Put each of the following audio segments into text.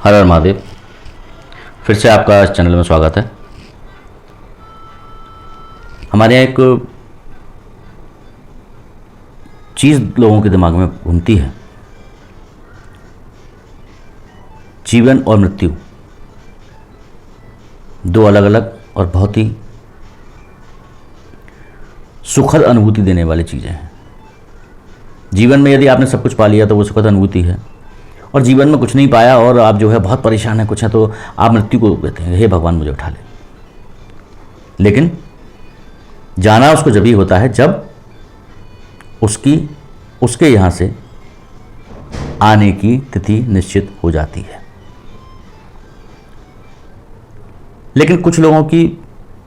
हर हर महादेव। फिर से आपका इस चैनल में स्वागत है। हमारे यहाँ एक चीज़ लोगों के दिमाग में घूमती है, जीवन और मृत्यु दो अलग अलग और बहुत ही सुखद अनुभूति देने वाली चीज़ें हैं। जीवन में यदि आपने सब कुछ पा लिया तो वो सुखद अनुभूति है, और जीवन में कुछ नहीं पाया और आप जो है बहुत परेशान है कुछ है, तो आप मृत्यु को कहते हैं हे भगवान मुझे उठा ले। लेकिन जाना उसको जब ही होता है जब उसके यहाँ से आने की तिथि निश्चित हो जाती है। लेकिन कुछ लोगों की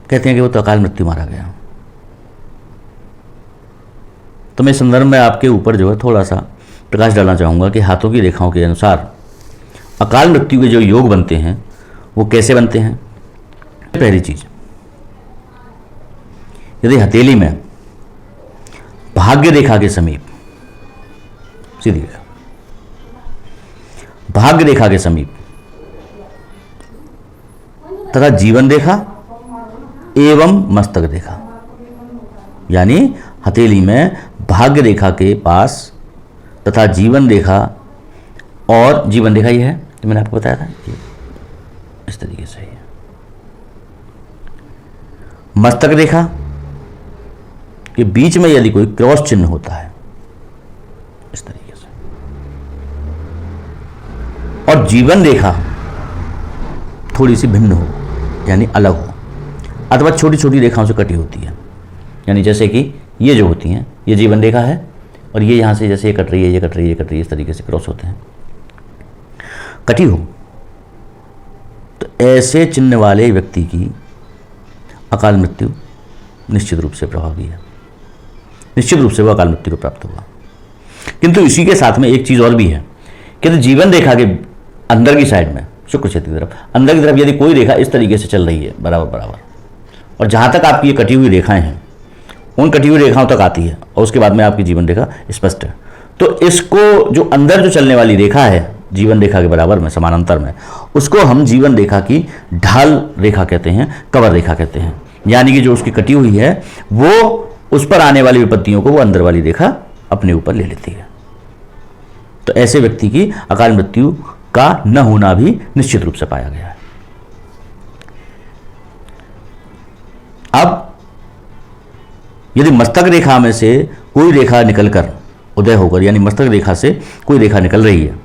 कहते हैं कि वो तो अकाल मृत्यु मारा गया। तो मैं इस संदर्भ में आपके ऊपर जो है थोड़ा सा प्रकाश डालना चाहूँगा कि हाथों की रेखाओं के अनुसार अकाल मृत्यु के जो योग बनते हैं वो कैसे बनते हैं। पहली चीज, यदि हथेली में भाग्य रेखा के समीप, सीधी रेखा, भाग्य रेखा के समीप तथा जीवन रेखा एवं मस्तक रेखा, यानी हथेली में भाग्य रेखा के पास तथा जीवन रेखा, और जीवन रेखा ये है जो मैंने आपको बताया था, ये इस तरीके से है। मस्तक रेखा के बीच में यदि कोई क्रॉस चिन्ह होता है इस तरीके से, और जीवन रेखा थोड़ी सी भिन्न हो यानी अलग हो, अथवा छोटी छोटी रेखाओं से कटी होती है, यानी जैसे कि ये जो होती हैं ये जीवन रेखा है, और ये यहाँ से जैसे ये कट रही है, ये कट रही है, ये कट रही है, इस तरीके से क्रॉस होते हैं, कटी हो, तो ऐसे चिन्ह वाले व्यक्ति की अकाल मृत्यु निश्चित रूप से प्रभावी है, निश्चित रूप से वो अकाल मृत्यु को प्राप्त होगा। किंतु इसी के साथ में एक चीज़ और भी है कि जीवन रेखा के अंदर की साइड में, शुक्र क्षेत्र की तरफ, अंदर की तरफ यदि कोई रेखा इस तरीके से चल रही है बराबर बराबर, और जहाँ तक आपकी ये कटी हुई रेखाएं हैं उन कटी हुई रेखाओं तक आती है, और उसके बाद में आपकी जीवन रेखा स्पष्ट है, तो इसको जो अंदर जो चलने वाली रेखा है जीवन रेखा के बराबर में समानांतर में, उसको हम जीवन रेखा की ढाल रेखा कहते हैं, कवर रेखा कहते हैं। यानी कि जो उसकी कटी हुई है वो उस पर आने वाली विपत्तियों को वो अंदर वाली रेखा अपने ऊपर ले लेती है। तो ऐसे व्यक्ति की अकाल मृत्यु का न होना भी निश्चित रूप से पाया गया है। अब यदि मस्तक रेखा में से कोई रेखा निकलकर उदय होकर, यानी मस्तक रेखा से कोई रेखा निकल रही है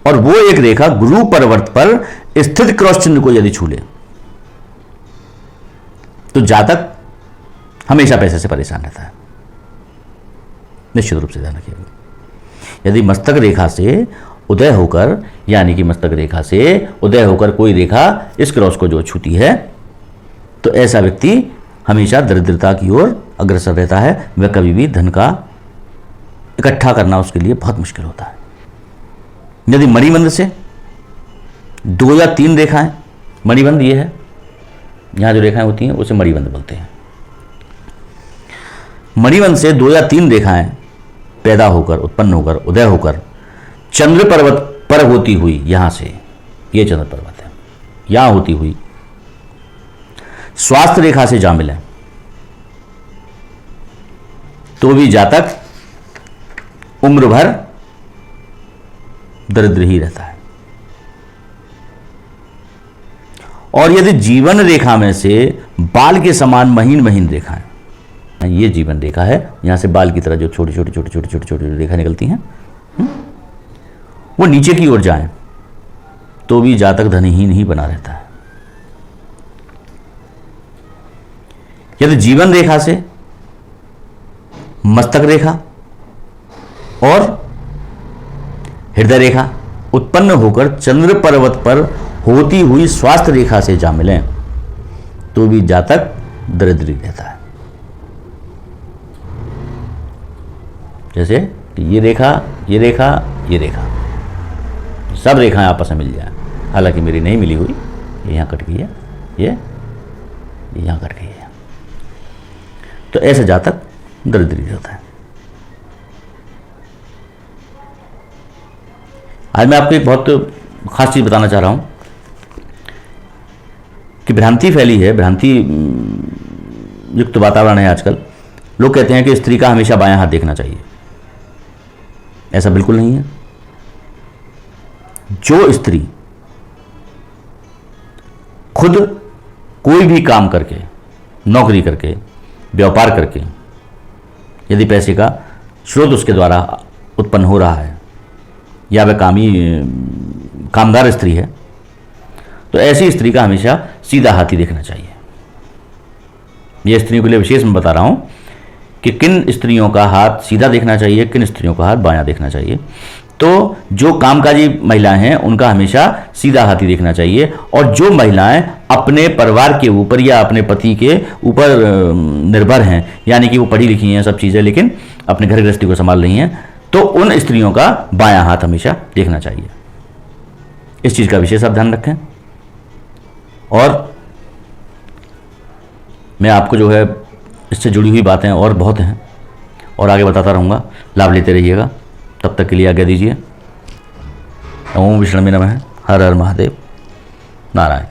और वो एक रेखा गुरु पर्वत पर स्थित क्रॉस चिन्ह को यदि छू ले, तो जातक हमेशा पैसे से परेशान रहता है। निश्चित रूप से ध्यान रखिएगा। यदि मस्तक रेखा से उदय होकर, यानी कि मस्तक रेखा से उदय होकर कोई रेखा इस क्रॉस को जो छूती है, तो ऐसा व्यक्ति हमेशा दरिद्रता की ओर अग्रसर रहता है। वह कभी भी धन का इकट्ठा करना उसके लिए बहुत मुश्किल होता है। यदि मणिबंध से 2 या 3 रेखाएं, मणिबंध ये है, यहां जो रेखाएं होती हैं उसे मणिबंध बोलते हैं। मणिबंध से 2 या 3 रेखाएं पैदा होकर, उत्पन्न होकर, उदय होकर चंद्र पर्वत पर होती हुई, यहां से ये चंद्र पर्वत है, यहां होती हुई स्वास्थ्य रेखा से जा मिले, तो भी जातक उम्र भर दरिद्र ही रहता है। और यदि जीवन रेखा में से बाल के समान महीन महीन रेखाएं, ये जीवन रेखा है, यहां से बाल की तरह जो छोटी छोटी छोटी छोटी छोटी छोटी रेखा निकलती हैं, वो नीचे की ओर जाएं, तो भी जातक धनहीन ही बना रहता है। यदि जीवन रेखा से मस्तक रेखा और हृदय रेखा उत्पन्न होकर चंद्र पर्वत पर होती हुई स्वास्थ्य रेखा से जा मिलें, तो भी जातक दरिद्र रहता है। जैसे ये रेखा, ये रेखा, ये रेखा, सब रेखाएं आपस में मिल जाए, हालांकि मेरी नहीं मिली हुई, ये यहां कट गई है, ये यहां कट गई है, तो ऐसे जातक दरिद्र होता है। आज मैं आपको एक बहुत खास चीज़ बताना चाह रहा हूँ कि भ्रांति फैली है, भ्रांति युक्त वातावरण है आजकल। लोग कहते हैं कि स्त्री का हमेशा बायां हाथ देखना चाहिए। ऐसा बिल्कुल नहीं है। जो स्त्री खुद कोई भी काम करके, नौकरी करके, व्यापार करके, यदि पैसे का स्रोत उसके द्वारा उत्पन्न हो रहा है या वह कामदार स्त्री है, तो ऐसी स्त्री का हमेशा सीधा हाथ ही देखना चाहिए। यह स्त्रियों के लिए विशेष मैं बता रहा हूं कि किन स्त्रियों का हाथ सीधा देखना चाहिए, किन स्त्रियों का हाथ बायां देखना चाहिए। तो जो कामकाजी महिलाएं हैं उनका हमेशा सीधा हाथ ही देखना चाहिए, और जो महिलाएं अपने परिवार के ऊपर या अपने पति के ऊपर निर्भर हैं, यानी कि वो पढ़ी लिखी हैं सब चीज़ें, लेकिन अपने घर गृहस्थी को संभाल रही हैं, तो उन स्त्रियों का बायां हाथ हमेशा देखना चाहिए। इस चीज़ का विशेष आप ध्यान रखें। और मैं आपको जो है इससे जुड़ी हुई बातें और बहुत हैं और आगे बताता रहूँगा, लाभ लेते रहिएगा। तब तक के लिए आज्ञा दीजिए। ओम विष्णु नमः। हर हर महादेव। नारायण।